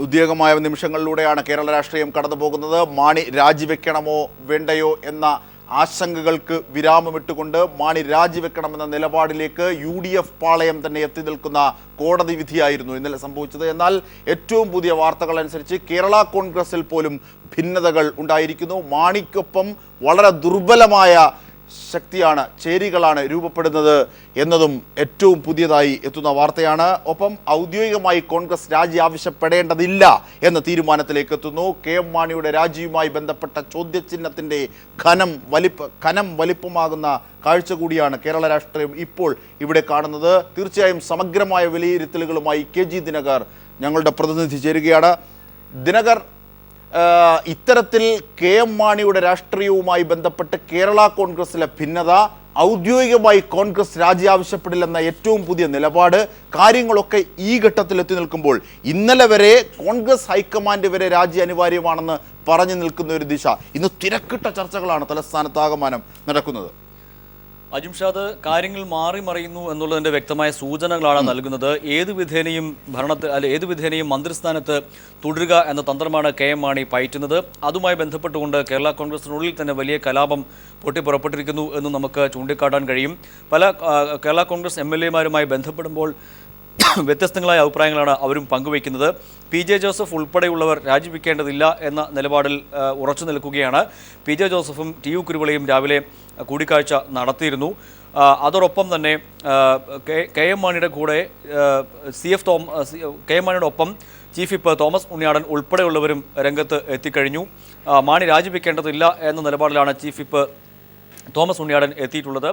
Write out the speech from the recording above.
ഉദ്യോഗമായ നിമിഷങ്ങളിലൂടെയാണ് കേരള രാഷ്ട്രീയം കടന്നുപോകുന്നത്. മാണി രാജിവെക്കണമോ വേണ്ടയോ എന്ന ആശങ്കകൾക്ക് വിരാമമിട്ടുകൊണ്ട് മാണി രാജിവെക്കണമെന്ന നിലപാടിലേക്ക് UDF പാളയം തന്നെ എത്തി നിൽക്കുന്ന കോടതി വിധിയായിരുന്നു ഇന്നലെ സംഭവിച്ചത്. എന്നാൽ ഏറ്റവും പുതിയ വാർത്തകൾ അനുസരിച്ച് കേരള കോൺഗ്രസിൽ പോലും ഭിന്നതകൾ ഉണ്ടായിരിക്കുന്നു. മാണിക്കൊപ്പം വളരെ ദുർബലമായ ശക്തിയാണ്, ചേരികളാണ് രൂപപ്പെടുന്നത് എന്നതും ഏറ്റവും പുതിയതായി എത്തുന്ന വാർത്തയാണ്. ഒപ്പം ഔദ്യോഗികമായി കോൺഗ്രസ് രാജി ആവശ്യപ്പെടേണ്ടതില്ല എന്ന തീരുമാനത്തിലേക്ക് എത്തുന്നു. KM മാണിയുടെ രാജിയുമായി ബന്ധപ്പെട്ട ചോദ്യചിഹ്നത്തിൻ്റെ ഘനം വലിപ്പമാകുന്ന കാഴ്ച കൂടിയാണ് കേരള രാഷ്ട്രീയം ഇപ്പോൾ ഇവിടെ കാണുന്നത്. തീർച്ചയായും സമഗ്രമായ വിലയിരുത്തലുകളുമായി KG ദിനകർ ഞങ്ങളുടെ പ്രതിനിധി ചേരുകയാണ്. ദിനകർ, ഇത്തരത്തിൽ KM മാണിയുടെ രാഷ്ട്രീയവുമായി ബന്ധപ്പെട്ട് കേരള കോൺഗ്രസിലെ ഭിന്നത, ഔദ്യോഗികമായി കോൺഗ്രസ് രാജി ആവശ്യപ്പെടില്ലെന്ന ഏറ്റവും പുതിയ നിലപാട്, കാര്യങ്ങളൊക്കെ ഈ ഘട്ടത്തിൽ എത്തി നിൽക്കുമ്പോൾ ഇന്നലെ വരെ കോൺഗ്രസ് ഹൈക്കമാൻഡ് വരെ രാജി അനിവാര്യമാണെന്ന് പറഞ്ഞു നിൽക്കുന്ന ഒരു ദിശ, ഇന്ന് തിരക്കിട്ട ചർച്ചകളാണ് തലസ്ഥാനത്താകമാനം നടക്കുന്നത്. അജിംഷാദ്, കാര്യങ്ങൾ മാറി മറിയുന്നു എന്നുള്ളതിൻ്റെ വ്യക്തമായ സൂചനകളാണ് നൽകുന്നത്. ഏത് വിധേനയും മന്ത്രിസ്ഥാനത്ത് തുടരുക എന്ന തന്ത്രമാണ് KM മാണി പയറ്റുന്നത്. അതുമായി ബന്ധപ്പെട്ടുകൊണ്ട് കേരള കോൺഗ്രസിനുള്ളിൽ തന്നെ വലിയ കലാപം പൊട്ടിപ്പുറപ്പെട്ടിരിക്കുന്നു എന്ന് നമുക്ക് ചൂണ്ടിക്കാട്ടാൻ കഴിയും. പല കേരള കോൺഗ്രസ് MLA മാരുമായി ബന്ധപ്പെടുമ്പോൾ വ്യത്യസ്തങ്ങളായ അഭിപ്രായങ്ങളാണ് അവരും പങ്കുവയ്ക്കുന്നത്. PJ ജോസഫ് ഉൾപ്പെടെയുള്ളവർ രാജിവെക്കേണ്ടതില്ല എന്ന നിലപാടിൽ ഉറച്ചു നിൽക്കുകയാണ്. PJ ജോസഫും TU കുരുവിളയും രാവിലെ കൂടിക്കാഴ്ച നടത്തിയിരുന്നു. അതോടൊപ്പം തന്നെ KM മാണിയുടെ കൂടെ KM മാണിയുടെ ഒപ്പം ചീഫ് വിപ്പ് തോമസ് ഉണ്ണിയാടൻ ഉൾപ്പെടെയുള്ളവരും രംഗത്ത് എത്തിക്കഴിഞ്ഞു. മാണി രാജിവെക്കേണ്ടതില്ല എന്ന നിലപാടിലാണ് ചീഫ് വിപ്പ് തോമസ് ഉണ്ണിയാടൻ എത്തിയിട്ടുള്ളത്.